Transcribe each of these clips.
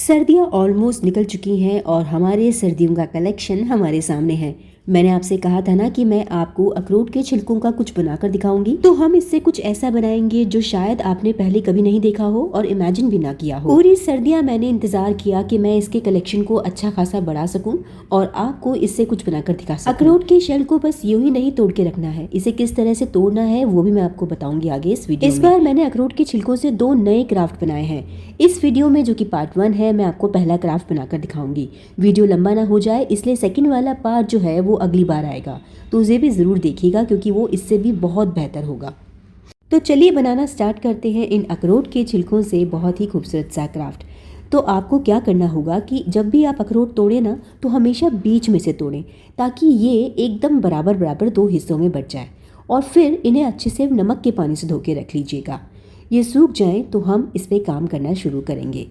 सर्दियाँ ऑलमोस्ट निकल चुकी हैं और हमारे सर्दियों का कलेक्शन हमारे सामने है। मैंने आपसे कहा था ना कि मैं आपको अखरोट के छिलकों का कुछ बनाकर दिखाऊंगी, तो हम इससे कुछ ऐसा बनाएंगे जो शायद आपने पहले कभी नहीं देखा हो और इमेजिन भी ना किया हो। पूरी सर्दियाँ मैंने इंतजार किया कि मैं इसके कलेक्शन को अच्छा खासा बढ़ा सकूं और आपको इससे कुछ बनाकर दिखा सकूं। अखरोट के शेल को बस यूं ही नहीं तोड़ के रखना है, इसे किस तरह से तोड़ना है वो भी मैं आपको बताऊंगी आगे इस वीडियो में। इस बार मैंने अखरोट के छिलकों से 2 नए क्राफ्ट बनाए हैं। इस वीडियो में जो कि पार्ट 1 है, मैं आपको पहला क्राफ्ट बनाकर दिखाऊंगी। वीडियो लंबा ना हो जाए इसलिए सेकंड वाला पार्ट जो है वो अगली बार आएगा, तो उसे भी ज़रूर देखिएगा क्योंकि वो इससे भी बहुत बेहतर होगा। तो चलिए बनाना स्टार्ट करते हैं इन अखरोट के छिलकों से बहुत ही खूबसूरत सा क्राफ्ट। तो आपको क्या करना होगा कि जब भी आप अखरोट तोड़ें ना, तो हमेशा बीच में से तोड़ें ताकि ये एकदम बराबर बराबर 2 हिस्सों में बट जाए। और फिर इन्हें अच्छे से नमक के पानी से धो के रख लीजिएगा। ये सूख जाएं तो हम इस पर काम करना शुरू करेंगे।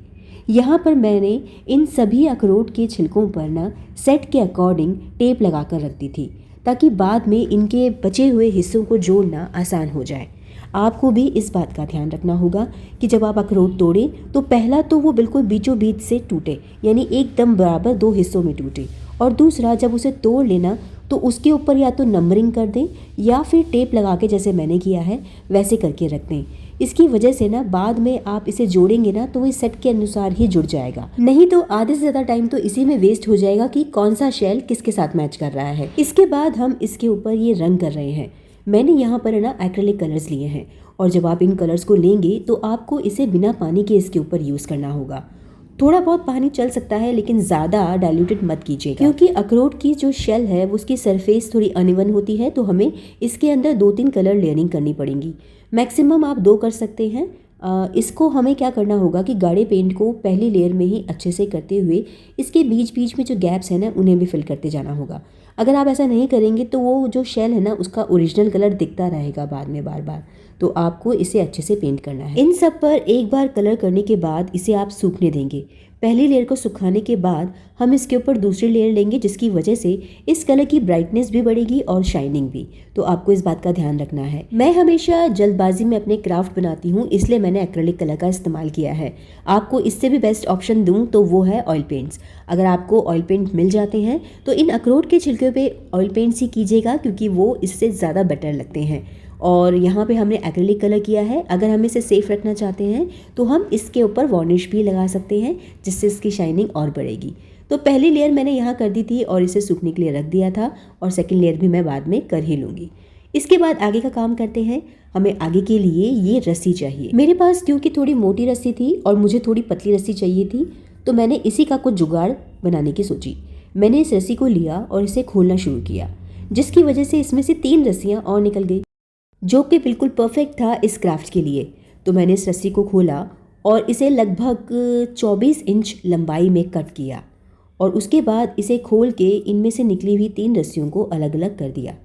यहाँ पर मैंने इन सभी अखरोट के छिलकों पर ना सेट के अकॉर्डिंग टेप लगा कर रख दी थी ताकि बाद में इनके बचे हुए हिस्सों को जोड़ना आसान हो जाए। आपको भी इस बात का ध्यान रखना होगा कि जब आप अखरोट तोड़ें तो पहला तो वो बिल्कुल बीचों बीच से टूटे, यानी एकदम बराबर 2 हिस्सों में टूटे, और दूसरा जब उसे तोड़ लेना तो उसके ऊपर या तो नंबरिंग कर दें या फिर टेप लगा के जैसे मैंने किया है वैसे करके रख दें। इसकी वजह से ना बाद में आप इसे जोड़ेंगे ना तो इस सेट के अनुसार ही जुड़ जाएगा, नहीं तो आधे से ज़्यादा टाइम तो इसी में वेस्ट हो जाएगा कि कौन सा शेल किसके साथ मैच कर रहा है। इसके बाद हम इसके ऊपर ये रंग कर रहे हैं। मैंने यहाँ पर ना एक्रेलिक कलर्स लिए हैं और जब आप इन कलर्स को लेंगे तो आपको इसे बिना पानी के इसके ऊपर यूज़ करना होगा। थोड़ा बहुत पानी चल सकता है लेकिन ज़्यादा डाइल्यूटेड मत कीजिएगा क्योंकि अखरोट की जो शेल है वो उसकी सरफेस थोड़ी अनइवन होती है, तो हमें इसके अंदर 2-3 कलर लेयरिंग करनी पड़ेंगी। मैक्सिमम आप 2 कर सकते हैं। इसको हमें क्या करना होगा कि गाढ़े पेंट को पहली लेयर में ही अच्छे से करते हुए इसके बीच बीच में जो गैप्स हैं ना उन्हें भी फिल करते जाना होगा। अगर आप ऐसा नहीं करेंगे तो वो जो शेल है ना उसका ओरिजिनल कलर दिखता रहेगा बाद में बार बार, तो आपको इसे अच्छे से पेंट करना है। इन सब पर एक बार कलर करने के बाद इसे आप सूखने देंगे। पहली लेयर को सुखाने के बाद हम इसके ऊपर दूसरी लेयर लेंगे जिसकी वजह से इस कलर की ब्राइटनेस भी बढ़ेगी और शाइनिंग भी, तो आपको इस बात का ध्यान रखना है। मैं हमेशा जल्दबाजी में अपने क्राफ्ट बनाती हूँ इसलिए मैंने एक्रेलिक कलर का इस्तेमाल किया है। आपको इससे भी बेस्ट ऑप्शन दूँ तो वो है ऑयल पेंट्स। अगर आपको ऑयल पेंट मिल जाते हैं तो इन अखरोट के छिलके पे ऑयल पेंट्स ही कीजिएगा क्योंकि वो इससे ज़्यादा बेटर लगते हैं। और यहाँ पे हमने एक्रेलिक कलर किया है। अगर हम इसे सेफ रखना चाहते हैं तो हम इसके ऊपर वार्निश भी लगा सकते हैं जिससे इसकी शाइनिंग और बढ़ेगी। तो पहली लेयर मैंने यहाँ कर दी थी और इसे सूखने के लिए रख दिया था, और सेकंड लेयर भी मैं बाद में कर ही लूँगी। इसके बाद आगे का काम करते हैं। हमें आगे के लिए ये रस्सी चाहिए। मेरे पास क्योंकि थोड़ी मोटी रस्सी थी और मुझे थोड़ी पतली रस्सी चाहिए थी, तो मैंने इसी का कुछ जुगाड़ बनाने की सोची। मैंने इस रस्सी को लिया और इसे खोलना शुरू किया, जिसकी वजह से इसमें से 3 रस्सियाँ और निकल गई जो कि बिल्कुल परफेक्ट था इस क्राफ्ट के लिए। तो मैंने इस रस्सी को खोला और इसे लगभग 24 इंच लंबाई में कट किया और उसके बाद इसे खोल के इनमें से निकली हुई 3 रस्सियों को अलग अलग कर दिया।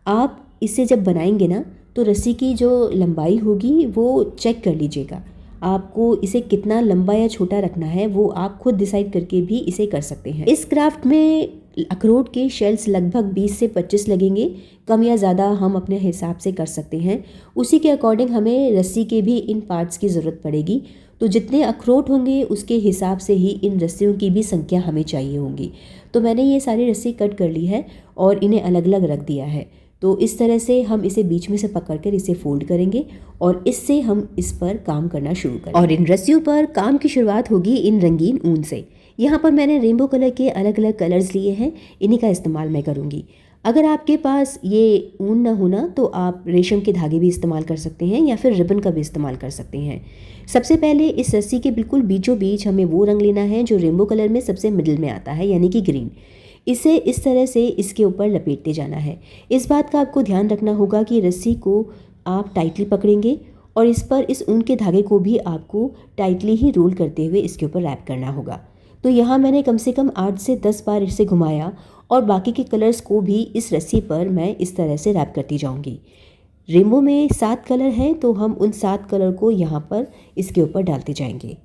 आप इसे जब बनाएंगे ना तो रस्सी की जो लंबाई होगी वो चेक कर लीजिएगा। आपको इसे कितना लंबा या छोटा रखना है वो आप खुद डिसाइड करके भी इसे कर सकते हैं। इस क्राफ्ट में अखरोट के शेल्स लगभग 20 से 25 लगेंगे, कम या ज़्यादा हम अपने हिसाब से कर सकते हैं। उसी के अकॉर्डिंग हमें रस्सी के भी इन पार्ट्स की ज़रूरत पड़ेगी, तो जितने अखरोट होंगे उसके हिसाब से ही इन रस्सियों की भी संख्या हमें चाहिए होगी। तो मैंने ये सारी रस्सी कट कर ली है और इन्हें अलग अलग रख दिया है। तो इस तरह से हम इसे बीच में से पकड़कर इसे फोल्ड करेंगे और इससे हम इस पर काम करना शुरू करेंगे। और इन रस्सियों पर काम की शुरुआत होगी इन रंगीन ऊन से। यहाँ पर मैंने रेनबो कलर के अलग अलग कलर्स लिए हैं, इन्हीं का इस्तेमाल मैं करूँगी। अगर आपके पास ये ऊन ना होना तो आप रेशम के धागे भी इस्तेमाल कर सकते हैं या फिर रिबन का भी इस्तेमाल कर सकते हैं। सबसे पहले इस रस्सी के बिल्कुल बीचों बीच हमें वो रंग लेना है जो रेनबो कलर में सबसे मिडिल में आता है, यानी कि ग्रीन। इसे इस तरह से इसके ऊपर लपेटते जाना है। इस बात का आपको ध्यान रखना होगा कि रस्सी को आप टाइटली पकड़ेंगे और इस पर इस ऊन के धागे को भी आपको टाइटली ही रोल करते हुए इसके ऊपर रैप करना होगा। तो यहाँ मैंने कम से कम 8 से 10 बार इसे घुमाया और बाकी के कलर्स को भी इस रस्सी पर मैं इस तरह से रैप करती जाऊँगी। रेनबो में 7 कलर हैं तो हम उन 7 कलर को यहाँ पर इसके ऊपर डालते जाएंगे।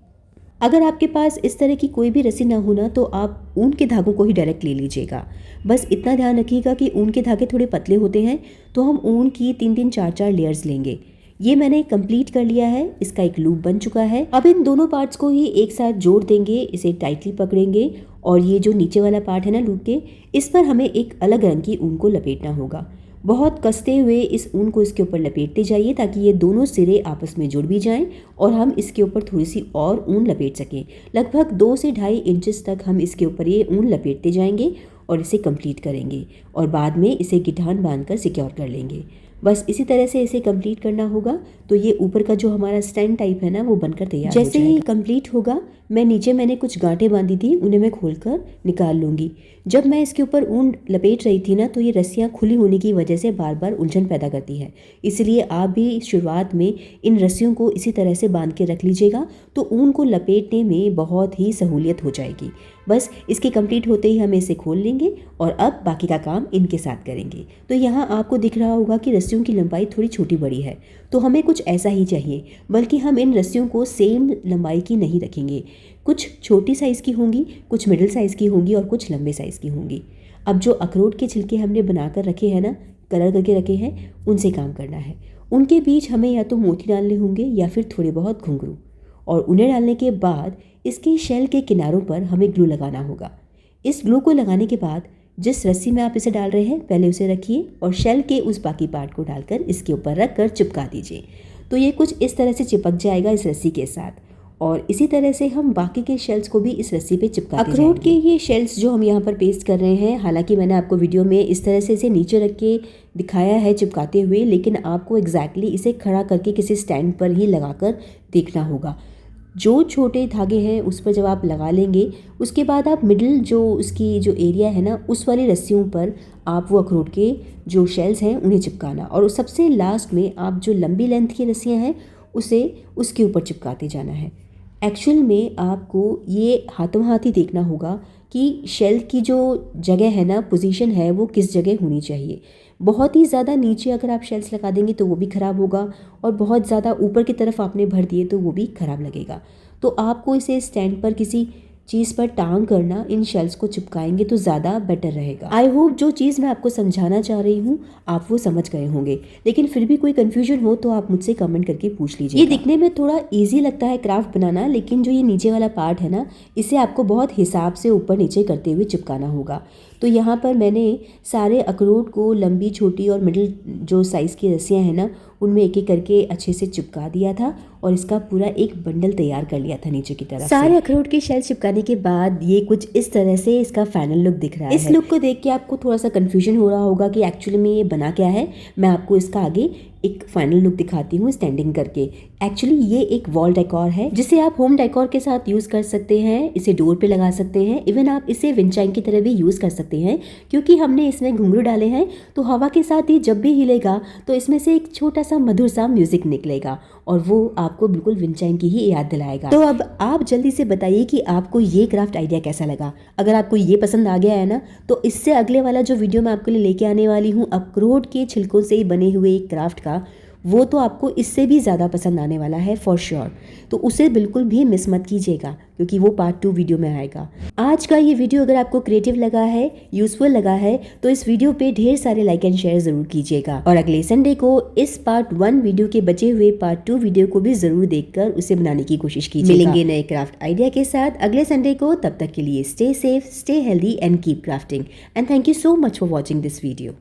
अगर आपके पास इस तरह की कोई भी रस्सी ना हो ना तो आप ऊन के धागों को ही डायरेक्ट ले लीजिएगा। बस इतना ध्यान रखिएगा कि ऊन के धागे थोड़े पतले होते हैं, तो हम ऊन की 3-3 4-4 लेयर्स लेंगे। ये मैंने कंप्लीट कर लिया है, इसका एक लूप बन चुका है। अब इन दोनों पार्ट्स को ही एक साथ जोड़ देंगे, इसे टाइटली पकड़ेंगे और ये जो नीचे वाला पार्ट है ना लूप के, इस पर हमें एक अलग रंग की ऊन को लपेटना होगा। बहुत कसते हुए इस ऊन को इसके ऊपर लपेटते जाइए ताकि ये दोनों सिरे आपस में जुड़ भी जाएं और हम इसके ऊपर थोड़ी सी और ऊन लपेट सकें। लगभग 2 से 2.5 इंचेस तक हम इसके ऊपर ये ऊन लपेटते जाएंगे और इसे कंप्लीट करेंगे और बाद में इसे गिठान बांधकर सिक्योर कर लेंगे। बस इसी तरह से इसे कंप्लीट करना होगा। तो ये ऊपर का जो हमारा स्टैंड टाइप है ना वो बनकर तैयार जैसे ही कंप्लीट होगा, मैंने कुछ गांठें बांधी थी, उन्हें मैं खोलकर निकाल लूँगी। जब मैं इसके ऊपर ऊन लपेट रही थी ना तो ये रस्सियाँ खुली होने की वजह से बार बार उलझन पैदा करती है, इसलिए आप भी शुरुआत में इन रस्सियों को इसी तरह से बांध के रख लीजिएगा तो ऊन को लपेटने में बहुत ही सहूलियत हो जाएगी। बस इसके कंप्लीट होते ही हम इसे खोल लेंगे और अब बाकी का काम इनके साथ करेंगे। तो यहाँ आपको दिख रहा होगा कि रस्सियों की लंबाई थोड़ी छोटी बड़ी है, तो हमें कुछ ऐसा ही चाहिए, बल्कि हम इन रस्सियों को सेम लंबाई की नहीं रखेंगे। कुछ छोटी साइज़ की होंगी, कुछ मिडिल साइज़ की होंगी और कुछ लंबे साइज़ की होंगी। अब जो अखरोट के छिलके हमने बनाकर रखे हैं ना, कलर करके रखे हैं, उनसे काम करना है। उनके बीच हमें या तो मोती डालने होंगे या फिर थोड़े बहुत घुंघरू, और उन्हें डालने के बाद इसके शेल के किनारों पर हमें ग्लू लगाना होगा। इस ग्लू को लगाने के बाद जिस रस्सी में आप इसे डाल रहे हैं पहले उसे रखिए और शेल के उस बाकी पार्ट को डालकर इसके ऊपर रख कर चिपका दीजिए। तो ये कुछ इस तरह से चिपक जाएगा इस रस्सी के साथ, और इसी तरह से हम बाकी के शेल्स को भी इस रस्सी पे चिपकाते जाएंगे। अखरोट के ये शेल्स जो हम यहाँ पर पेस्ट कर रहे हैं, हालांकि मैंने आपको वीडियो में इस तरह से इसे नीचे रख के दिखाया है चिपकाते हुए, लेकिन आपको एग्जैक्टली इसे खड़ा करके किसी स्टैंड पर ही लगाकर देखना होगा। जो छोटे धागे हैं उस पर जब आप लगा लेंगे, उसके बाद आप मिडिल जो उसकी जो एरिया है ना उस वाली रस्सियों पर आप वो अखरोट के जो शेल्स हैं उन्हें चिपकाना, और सबसे लास्ट में आप जो लंबी लेंथ की रस्सियाँ हैं उसे उसके ऊपर चिपकाते जाना है। एक्चुअल में आपको ये हाथों हाथ ही देखना होगा कि शेल की जो जगह है ना, पोजीशन है, वो किस जगह होनी चाहिए। बहुत ही ज़्यादा नीचे अगर आप शेल्स लगा देंगे तो वो भी ख़राब होगा, और बहुत ज़्यादा ऊपर की तरफ आपने भर दिए तो वो भी ख़राब लगेगा। तो आपको इसे स्टैंड पर किसी चीज़ पर टांग करना इन शेल्स को चिपकाएंगे तो ज़्यादा बेटर रहेगा। आई होप जो चीज़ मैं आपको समझाना चाह रही हूँ आप वो समझ गए होंगे, लेकिन फिर भी कोई कन्फ्यूजन हो तो आप मुझसे कमेंट करके पूछ लीजिए। ये दिखने में थोड़ा ईजी लगता है क्राफ्ट बनाना, लेकिन जो ये नीचे वाला पार्ट है ना, इसे आपको बहुत हिसाब से ऊपर नीचे करते हुए चिपकाना होगा। तो यहाँ पर मैंने सारे अखरोट को लंबी, छोटी और मिडिल जो साइज़ की रस्सियाँ हैं ना उनमें एक एक करके अच्छे से चिपका दिया था और इसका पूरा एक बंडल तैयार कर लिया था नीचे की तरफ। सारे अखरोट के शेल चिपकाने के बाद ये कुछ इस तरह से इसका फाइनल लुक दिख रहा है। इस लुक को देख के आपको थोड़ा सा कंफ्यूजन हो रहा होगा कि एक्चुअली में ये बना क्या है। मैं आपको इसका आगे एक फाइनल लुक दिखाती हूँ स्टैंडिंग करके। एक्चुअली ये एक वॉल डेकोर है जिसे आप होम डेकोर के साथ यूज़ कर सकते हैं, इसे डोर पे लगा सकते हैं, इवन आप इसे विंडचाइम की तरह भी यूज़ कर सकते हैं। क्योंकि हमने इसमें घुंघरू डाले हैं तो हवा के साथ ही जब भी हिलेगा तो इसमें से एक छोटा सा मधुर सा म्यूजिक निकलेगा और वो आपको बिल्कुल विंडचाइम की ही याद दिलाएगा। तो अब आप जल्दी से बताइए कि आपको ये क्राफ्ट आइडिया कैसा लगा। अगर आपको ये पसंद आ गया है ना, तो इससे अगले वाला जो वीडियो मैं आपके लिए लेके आने वाली हूँ अखरोट के छिलकों से बने हुए एक क्राफ्ट का, वो तो आपको इससे भी ज़्यादा पसंद आने वाला है फॉर श्योर। तो उसे बिल्कुल भी मिस मत कीजिएगा क्योंकि वो पार्ट 2 वीडियो में आएगा। आज का ये वीडियो अगर आपको क्रिएटिव लगा है, यूजफुल लगा है, तो इस वीडियो पे ढेर सारे लाइक एंड शेयर ज़रूर कीजिएगा और अगले संडे को इस पार्ट 1 वीडियो के बचे हुए पार्ट 2 वीडियो को भी ज़रूर देखकर उसे बनाने की कोशिश कीजिएगा। मिलेंगे नए क्राफ्ट आइडिया के साथ अगले संडे को। तब तक के लिए stay safe, stay healthy and keep crafting and thank you so much for watching this video.